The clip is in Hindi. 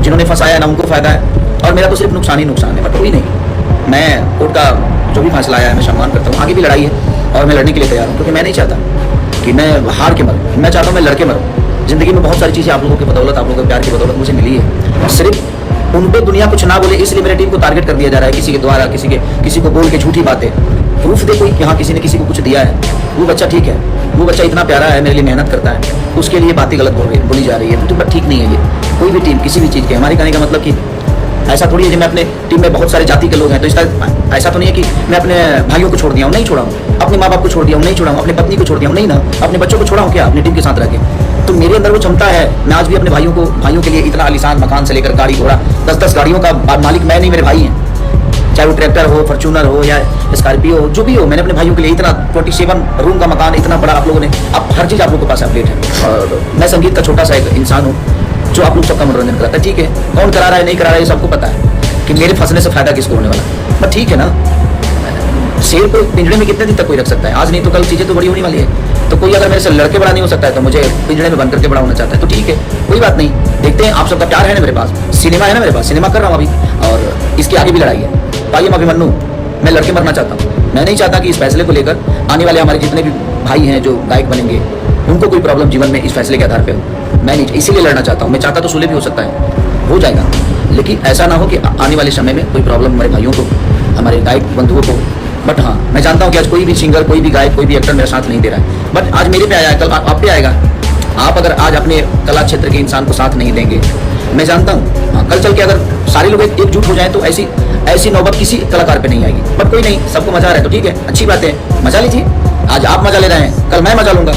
जिन्होंने फंसाया ना उनको फायदा है, और मेरा तो सिर्फ नुकसान ही नुकसान है। बट कोई नहीं, मैं कोर्ट का जो भी फैसला आया है मैं सम्मान करता हूँ। आगे भी लड़ाई है और मैं लड़ने के लिए तैयार हूँ, क्योंकि मैं नहीं चाहता कि मैं हार के मरूँ, मैं चाहता हूँ मैं लड़के मरूँ। ज़िंदगी में बहुत सारी चीज़ें आप लोगों की बदौलत, आप लोगों के प्यार की बदौलत मुझे मिली है। सिर्फ उन पे दुनिया कुछ ना बोले इसलिए मेरी टीम को टारगेट कर दिया जा रहा है, किसी के द्वारा, किसी को बोल के झूठी बातें। प्रूफ दे कोई कि हाँ किसी ने किसी को कुछ दिया है। वो बच्चा ठीक है, वो बच्चा इतना प्यारा है, मेरे लिए मेहनत करता है, उसके लिए बातें गलत बोली जा रही है, तो ठीक नहीं है ये। कोई भी टीम किसी भी चीज़ के, हमारी कहने का मतलब कि ऐसा थोड़ी है कि मैं अपने टीम में बहुत सारे जाति के लोग हैं तो इसका ऐसा तो नहीं है कि मैं अपने भाइयों को छोड़ दिया हूँ, नहीं छोड़ा हूँ, अपने माँ बाप को छोड़ दिया हूँ, नहीं छोड़ा हूँ, अपनी पत्नी को छोड़ दिया हूँ, नहीं ना, अपने बच्चों को छोड़ा हूँ क्या अपनी टीम के साथ रह के। तो मेरे अंदर वो क्षमता है, मैं आज भी अपने भाइयों के लिए इतना आलीशान मकान से लेकर गाड़ी घोड़ा 10-10 गाड़ियों का मालिक मैं नहीं, मेरे भाई हैं। चाहे वो ट्रैक्टर हो, फॉर्च्यूनर हो या स्कॉर्पियो हो, जो भी हो, मैंने अपने भाइयों के लिए इतना 27 रूम का मकान, इतना बड़ा आप लोगों ने, अब हर चीज़ आप लोगों के पास अपडेट है। और मैं संगीत का छोटा सा एक इंसान हूँ जो आप लोग सबका मनोरंजन कराता है। ठीक है, कौन करा रहा है नहीं करा रहा है ये सबको पता है कि मेरे फंसने से फायदा किसको होने वाला। पर ठीक है ना, शेर को पिंजरे में कितने दिन तक कोई रख सकता है, आज नहीं तो कल चीज़ें तो बड़ी होने वाली है। तो कोई अगर मेरे से लड़के बड़ा नहीं हो सकता है तो मुझे पिंजरे में बंद करके बड़ा होना चाहता है, तो ठीक है, कोई बात नहीं। देखते हैं, आप सबका प्यार है ना मेरे पास, सिनेमा है ना मेरे पास, सिनेमा कर रहा हूँ अभी, और इसकी आगे भी लड़ाई है। पाइए अभिमन्यु, मैं लड़के मरना चाहता हूँ। मैं नहीं चाहता कि इस फैसले को लेकर आने वाले हमारे जितने भी भाई हैं जो गायक बनेंगे उनको कोई प्रॉब्लम जीवन में इस फैसले के आधार पर मैं नहीं, इसीलिए लड़ना चाहता हूँ। मैं चाहता तो सुलह भी हो सकता है, हो जाएगा, लेकिन ऐसा ना हो कि आने वाले समय में कोई प्रॉब्लम हमारे भाइयों को, हमारे गायक बंधुओं को। बट हाँ, मैं जानता हूँ कि आज कोई भी सिंगर, कोई भी गायक, कोई भी एक्टर मेरा साथ नहीं दे रहा है। बट आज मेरे पे आया है, कल आप पे आएगा। आप अगर आज अपने कला क्षेत्र के इंसान को साथ नहीं देंगे, मैं जानता हूँ हाँ, कल चल के अगर सारे लोग एकजुट हो जाएं तो ऐसी नौबत किसी कलाकार पे नहीं आएगी। बट कोई नहीं, सबको मजा आ रहा है तो ठीक है, अच्छी बात है, मजा लीजिए। आज आप मजा ले रहे हैं, कल मैं मजा लूंगा।